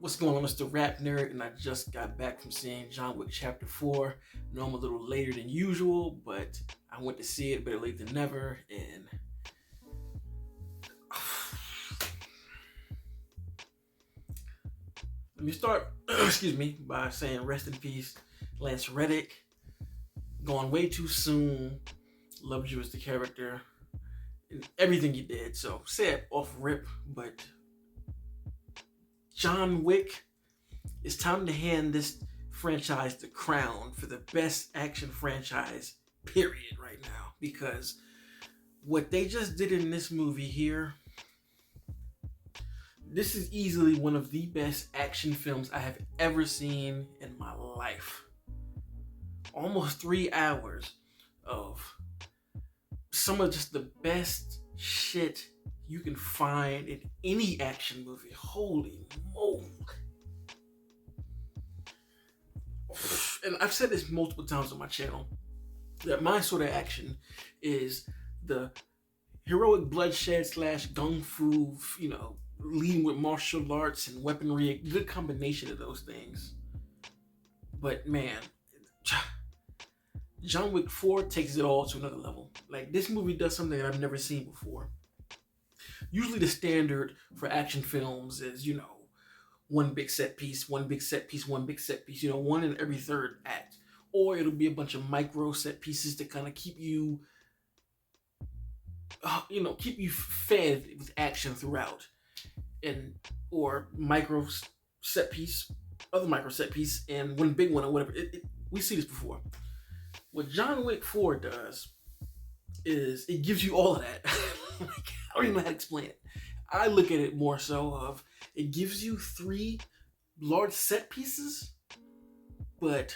What's going on? It's the RapNerd, and I just got back from seeing John Wick Chapter 4. I know I'm a little later than usual, but I went to see it better late than never, and let me start, excuse me, by saying rest in peace, Lance Reddick. Gone way too soon. Loved you as the character and everything you did. So sad off rip, but John Wick, it's time to hand this franchise the crown for the best action franchise, period, right now. Because what they just did in this movie here, this is easily one of the best action films I have ever seen in my life. Almost 3 hours of some of just the best shit you can find in any action movie. Holy moly. And I've said this multiple times on my channel, that my sort of action is the heroic bloodshed slash gung fu, leading with martial arts and weaponry, a good combination of those things. But man, John Wick 4 takes it all to another level. Like, this movie does something that I've never seen before. Usually the standard for action films is, one big set piece, one big set piece, one big set piece, one in every third act. Or it'll be a bunch of micro set pieces to kind of keep you, keep you fed with action throughout. Or micro set piece, other micro set piece, and one big one or whatever. We see this before. What John Wick 4 does is it gives you all of that. I don't even know how to explain it. I look at it more so of, it gives you 3 large set pieces, but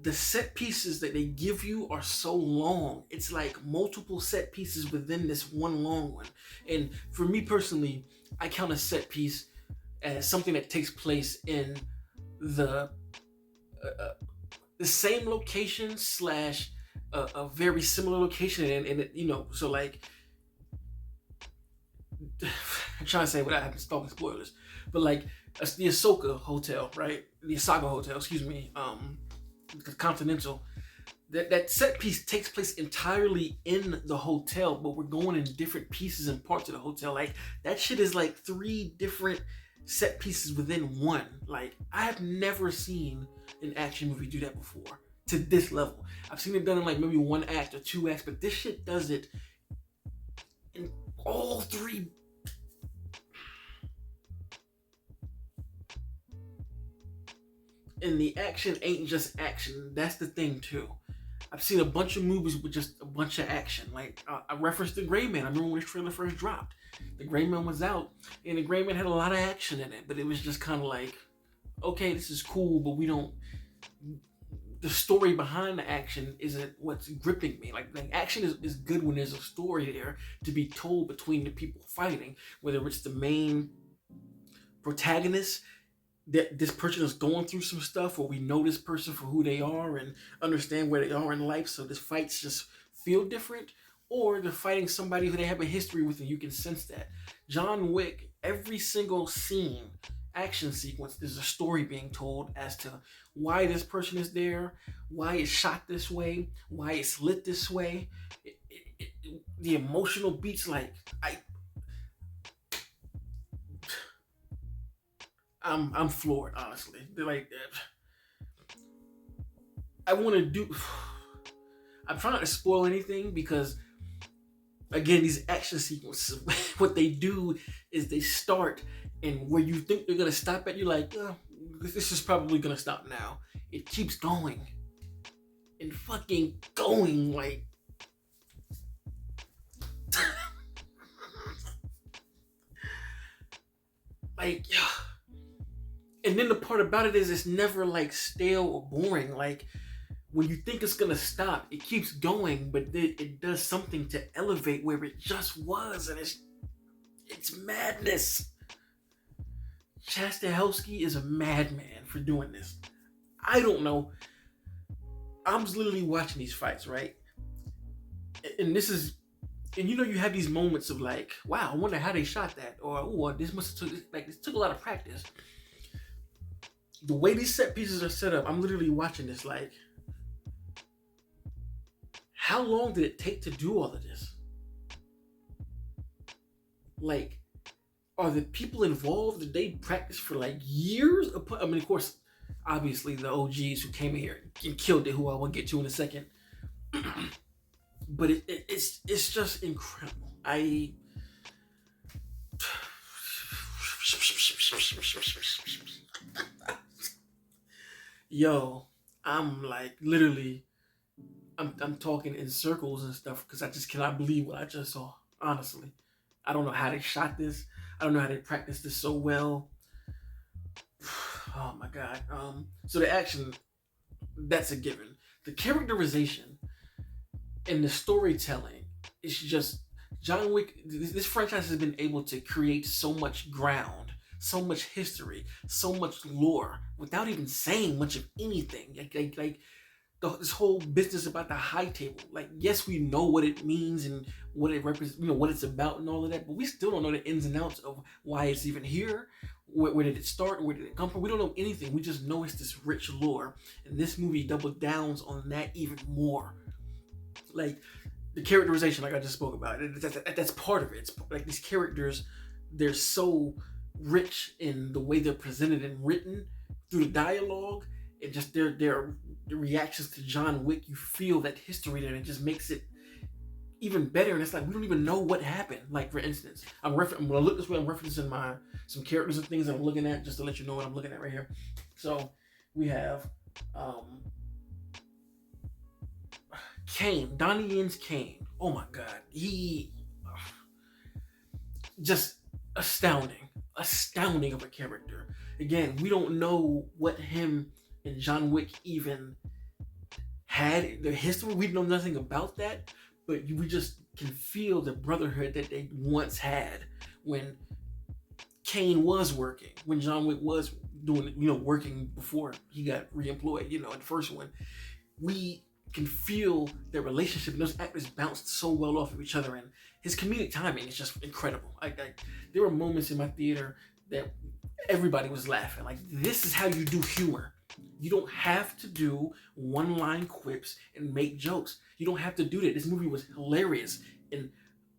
the set pieces that they give you are so long. It's like multiple set pieces within this one long one. And for me personally, I count a set piece as something that takes place in the same location slash a very similar location, and so like, I'm trying to say without having to stop the spoilers, but like the Ahsoka Hotel, right? The Ahsoka Hotel, excuse me, the Continental. That set piece takes place entirely in the hotel, but we're going in different pieces and parts of the hotel. Like, that shit is like 3 different set pieces within one. Like, I have never seen an action movie do that before to this level. I've seen it done in like maybe 1 act or 2 acts, but this shit does it in all 3. And the action ain't just action. That's the thing too. I've seen a bunch of movies with just a bunch of action. Like, I referenced The Gray Man. I remember when this trailer first dropped. The Gray Man was out, and The Gray Man had a lot of action in it, but it was just kind of like, okay, this is cool, but the story behind the action isn't what's gripping me. Like action is good when there's a story there to be told between the people fighting, whether it's the main protagonist, that this person is going through some stuff, or we know this person for who they are and understand where they are in life, so this fights just feel different, or they're fighting somebody who they have a history with and you can sense that. John Wick, every single scene, action sequence, there's a story being told as to why this person is there, why it's shot this way, why it's lit this way. The emotional beats, like, I'm floored, honestly. They're like, I'm trying not to spoil anything, because again, these action sequences, what they do is they start, and where you think they're gonna stop at, you're like, this is probably gonna stop now. It keeps going and fucking going, like, like, yeah. And then the part about it is, it's never like stale or boring. Like, when you think it's gonna stop, it keeps going, but it does something to elevate where it just was, and it's madness. Stahelski is a madman for doing this. I don't know. I'm literally watching these fights, right? And this is And you have these moments of like, wow, I wonder how they shot that, or oh, this must have this took a lot of practice. The way these set pieces are set up, I'm literally watching this like, how long did it take to do all of this? Like, are the people involved, did they practice for like years? I mean, of course, obviously the OGs who came in here and killed it, who I will get to in a second. But it's just incredible. Yo, I'm like literally, I'm talking in circles and stuff because I just cannot believe what I just saw. Honestly, I don't know how they shot this. I don't know how they practiced this so well. Oh my god. So the action, that's a given. The characterization and the storytelling is just John Wick. This franchise has been able to create so much ground, so much history, so much lore without even saying much of anything. This whole business about the high table. Like, yes, we know what it means and what it represents, what it's about and all of that, but we still don't know the ins and outs of why it's even here. Where did it start? Where did it come from? We don't know anything. We just know it's this rich lore, and this movie doubled downs on that even more. Like the characterization, like I just spoke about, that's part of it. It's like these characters, they're so rich in the way they're presented and written through the dialogue, and just their reactions to John Wick. You feel that history there, and it just makes it even better. And it's like we don't even know what happened. Like for instance, I'm gonna look this way. I'm referencing some characters and things that I'm looking at just to let you know what I'm looking at right here. So we have Kane, Donnie Yen's Kane. Oh my god, he just astounding of a character. Again, we don't know what him and John Wick even had, their history. We know nothing about that, but we just can feel the brotherhood that they once had when Kane was working, when John Wick was doing, working before he got reemployed, in the first one. We can feel their relationship, and those actors bounced so well off of each other, and his comedic timing is just incredible. There were moments in my theater that everybody was laughing. Like, this is how you do humor. You don't have to do one-line quips and make jokes. You don't have to do that. This movie was hilarious in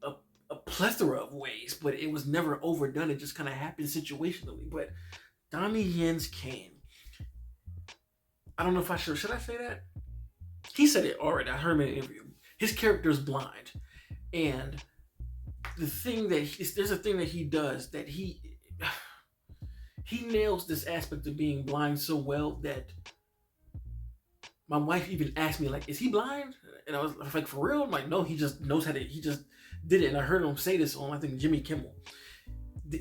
a plethora of ways, but it was never overdone. It just kind of happened situationally. But Donnie Yen's Kane, I don't know if I should I say that? He said it already. I heard him in an interview. His character is blind, and there's a thing that he does that he nails this aspect of being blind so well that my wife even asked me, like, is he blind? And I was like, for real? I'm like, no, he just knows he just did it. And I heard him say this on, I think, Jimmy Kimmel.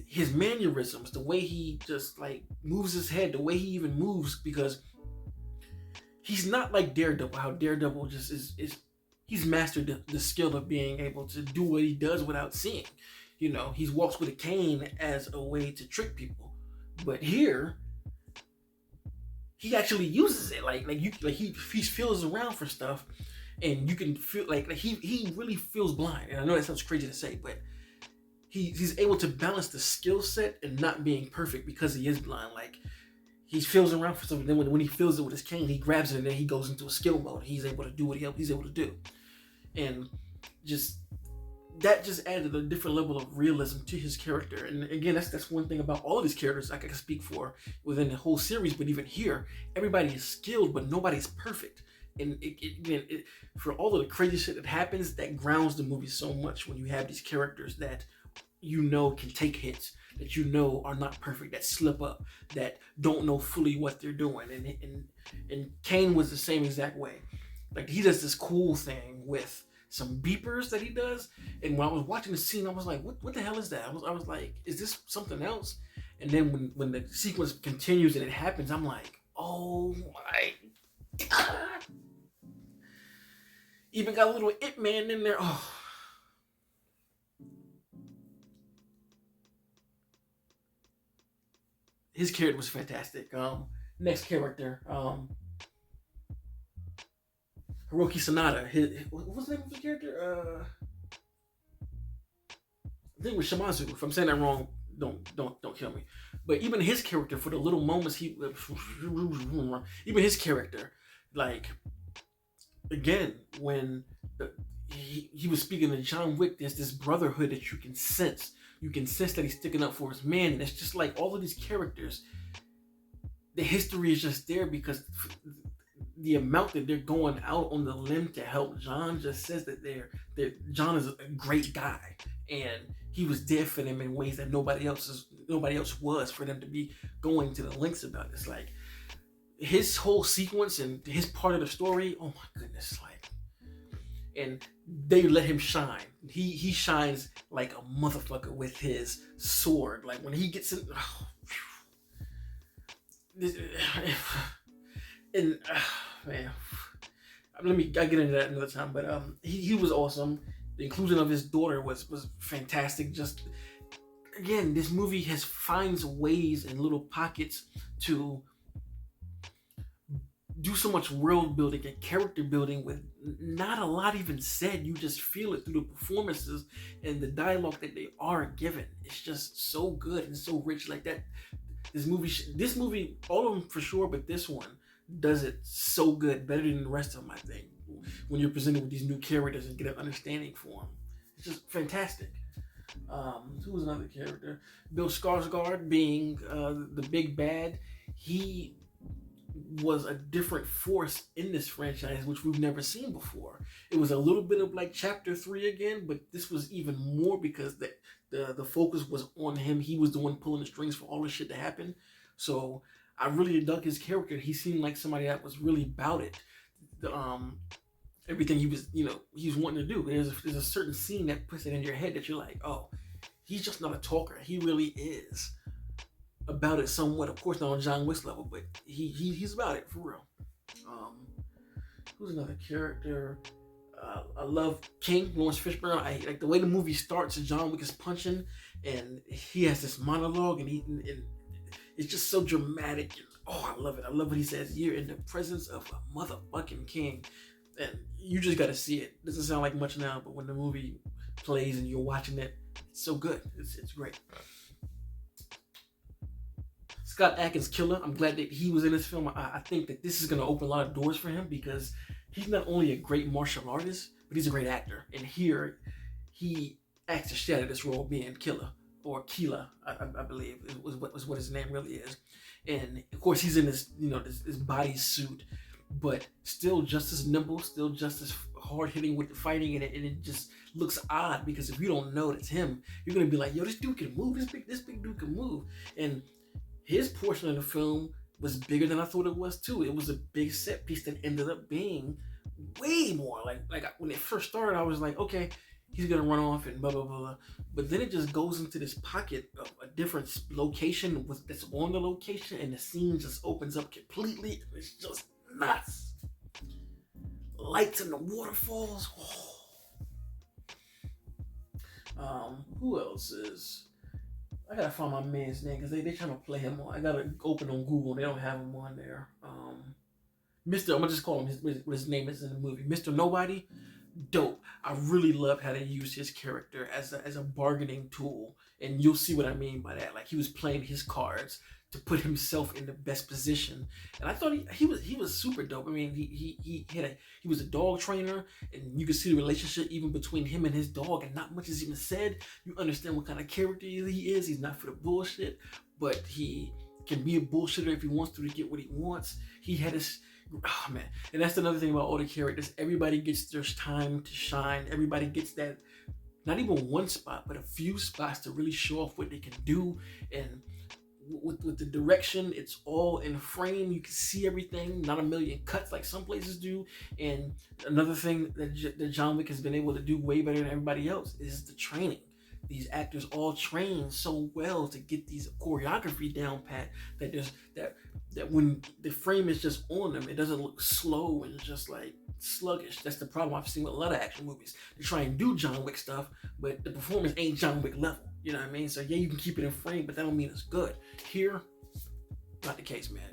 His mannerisms, the way he just like moves his head, the way he even moves, because he's not like Daredevil, how Daredevil just is he's mastered the skill of being able to do what he does without seeing. He walks with a cane as a way to trick people. But here, he actually uses it. He feels around for stuff, and you can feel like he really feels blind. And I know that sounds crazy to say, but he's able to balance the skill set and not being perfect because he is blind. Like, he feels around for something. Then when he feels it with his cane, he grabs it, and then he goes into a skill mode. He's able to do what he's able to do, and that just added a different level of realism to his character. And again, that's one thing about all of these characters I can speak for within the whole series. But even here, everybody is skilled, but nobody's perfect. And for all of the crazy shit that happens, that grounds the movie so much when you have these characters that can take hits, that are not perfect, that slip up, that don't know fully what they're doing. And Kane was the same exact way. Like, he does this cool thing with some beepers that he does, and when I was watching the scene, I was like, what the hell is that? I was like, is this something else? And then when the sequence continues and it happens, I'm like, oh my god. Even got a little It Man in there. Oh. His character was fantastic. Next character, Hiroki Sanada. What was the name of the character? I think it was Shimizu. If I'm saying that wrong, don't kill me. But even his character, for the little moments even his character, like again when he was speaking to John Wick, there's this brotherhood that you can sense. You can sense that he's sticking up for his man, and it's just like all of these characters. The history is just there because the amount that they're going out on the limb to help John just says that John is a great guy, and he was there for them in ways that nobody else was, for them to be going to the lengths about it. It's like his whole sequence and his part of the story. Oh my goodness, like, and they let him shine. He shines like a motherfucker with his sword. Like when he gets in, and man, I get into that another time. But he was awesome. The inclusion of his daughter was fantastic. Just again, this movie finds ways in little pockets to do so much world building and character building with not a lot even said. You just feel it through the performances and the dialogue that they are given. It's just so good and so rich. Like that, this movie, all of them for sure, but this one does it so good, better than the rest of them, I think, when you're presented with these new characters and get an understanding for them. It's just fantastic. Who was another character? Bill Skarsgård being the big bad. He was a different force in this franchise, which we've never seen before. It was a little bit of like Chapter 3 again, but this was even more because the focus was on him. He was the one pulling the strings for all this shit to happen. So I really dug his character. He seemed like somebody that was really about it. Everything he was wanting to do. There's a certain scene that puts it in your head that you're like, oh, he's just not a talker. He really is about it somewhat. Of course, not on John Wick's level, but he's about it for real. Who's another character? I love King, Lawrence Fishburne. I like the way the movie starts. John Wick is punching, and he has this monologue, and it's just so dramatic. And, oh, I love it. I love what he says. You're in the presence of a motherfucking king, and you just got to see it. Doesn't sound like much now, but when the movie plays and you're watching it, it's so good. It's great. Scott Adkins' Killer. I'm glad that he was in this film. I think that this is going to open a lot of doors for him because he's not only a great martial artist, but he's a great actor. And here, he acts the shit out of this role being Killer, or Keela, I believe was what his name really is. And of course, he's in this this bodysuit, but still just as nimble, still just as hard hitting with the fighting, and it just looks odd because if you don't know it's him, you're gonna be like, yo, this dude can move. This big dude can move. And his portion of the film was bigger than I thought it was too. It was a big set piece that ended up being way more. Like when it first started, I was like, okay, he's gonna run off and blah blah blah. But then it just goes into this pocket of a different location that's on the location, and the scene just opens up completely. It's just nuts. Lights in the waterfalls. Oh. Who else is? I gotta find my man's name because they trying to play him on. I gotta open on Google. They don't have him on there. I'm gonna just call him what his name is in the movie. Mr. Nobody. Dope. I really love how they use his character as a bargaining tool, and you'll see what I mean by that. Like he was playing his cards to put himself in the best position, and I thought he was super dope. I mean, he was a dog trainer, and you can see the relationship even between him and his dog, and not much is even said. You understand what kind of character he is. He's not for the bullshit, but he can be a bullshitter if he wants to get what he wants. He had his man, and that's another thing about all the characters. Everybody gets their time to shine. Everybody gets that, not even one spot, but a few spots to really show off what they can do. And with the direction, it's all in frame. You can see everything, not a million cuts like some places do. And another thing that John Wick has been able to do way better than everybody else is the training. These actors all train so well to get these choreography down pat that when the frame is just on them, it doesn't look slow and just like sluggish. That's the problem I've seen with a lot of action movies. They try and do John Wick stuff, but the performance ain't John Wick level. You know what I mean? So yeah, you can keep it in frame, but that don't mean it's good. Here, not the case, man.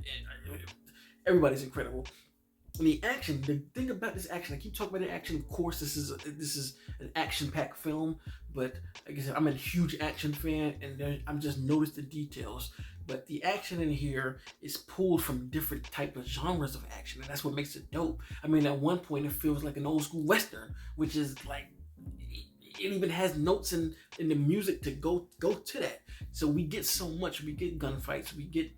Everybody's incredible. And the action, the thing about this action, I keep talking about the action. Of course, this is an action-packed film, but like I said, I'm a huge action fan, and I'm just noticed the details. But the action in here is pulled from different type of genres of action, and that's what makes it dope. I mean, at one point, it feels like an old school western, which is like it even has notes in the music to go to that. So we get so much. We get gunfights. We get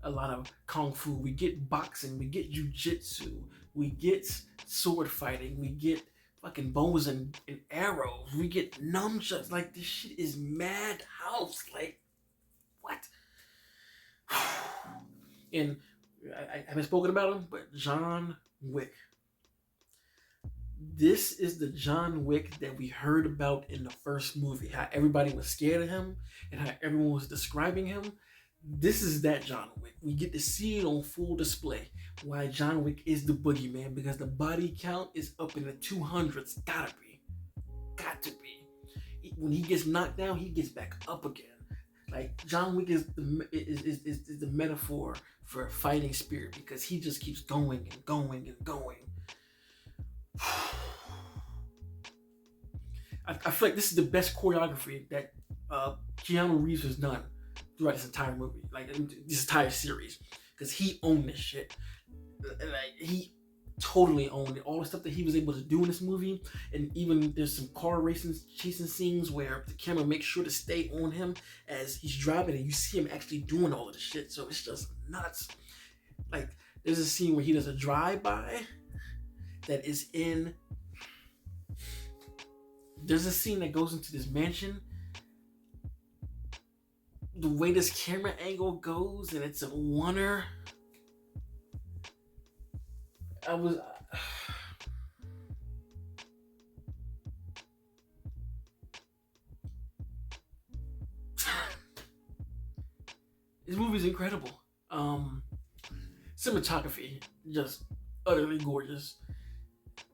a lot of kung fu. We get boxing. We get jujitsu. We get sword fighting. We get fucking bows and arrows. We get nunchucks. Like, this shit is madhouse. Like, what? And I haven't spoken about him, but John Wick. This is the John Wick that we heard about in the first movie. How everybody was scared of him and how everyone was describing him. This is that John Wick. We get to see it on full display. Why John Wick is the boogeyman, because the body count is up in the 200s. Gotta be. Got to be. When he gets knocked down, he gets back up again. Like, John Wick is the metaphor for fighting spirit, because he just keeps going and going and going. I feel like this is the best choreography that Keanu Reeves has done throughout this entire movie, like this entire series, because he owned this shit. Like, he totally owned it. All the stuff that he was able to do in this movie, and even there's some car racing, chasing scenes where the camera makes sure to stay on him as he's driving, and you see him actually doing all of this shit. So it's just nuts. Like, there's a scene where he does a drive-by that is in. There's a scene that goes into this mansion. The way this camera angle goes, and it's a oneer. This movie is incredible. Cinematography, just utterly gorgeous.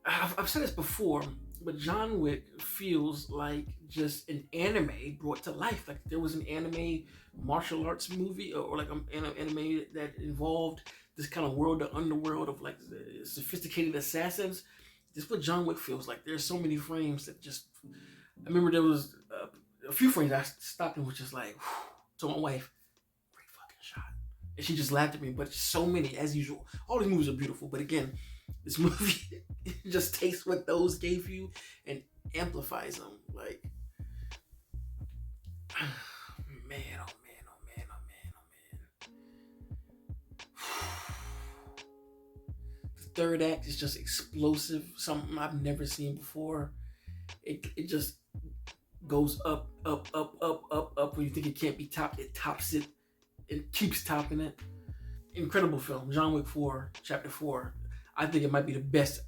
I've said this before, but John Wick feels like just an anime brought to life. Like, there was an anime martial arts movie, or like an anime that involved this kind of world, the underworld of like sophisticated assassins. This is what John Wick feels like. There's so many frames that just. I remember there was a few frames I stopped and was just like, to my wife, great fucking shot. And she just laughed at me, but so many, as usual. All these movies are beautiful, but again, this movie just takes what those gave you and amplifies them. Like, man, oh man, oh man, oh man, oh man. The third act is just explosive, something I've never seen before. It just goes up, up, up, up, up, up. When you think it can't be topped, it tops it. It keeps topping it. Incredible film. John Wick 4, Chapter 4. I think it might be the best.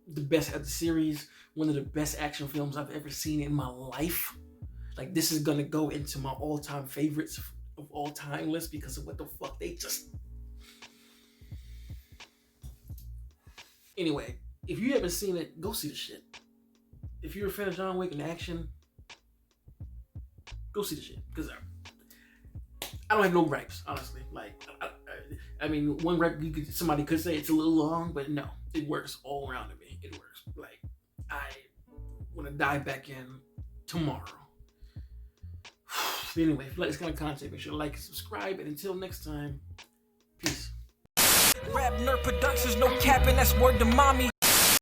The best of the series. One of the best action films I've ever seen in my life. Like, this is gonna go into my all-time favorites of all time list because of what the fuck they just. Anyway, if you haven't seen it, go see the shit. If you're a fan of John Wick and action, go see the shit. Because I don't have no gripes, honestly. Like, I mean, one gripe somebody could say it's a little long, but no, it works all around to me. It works. Like, I want to dive back in tomorrow. But anyway, if you like this kind of content, make sure to like and subscribe. And until next time, peace. RapNerd Productions, no capping, that's word to mommy.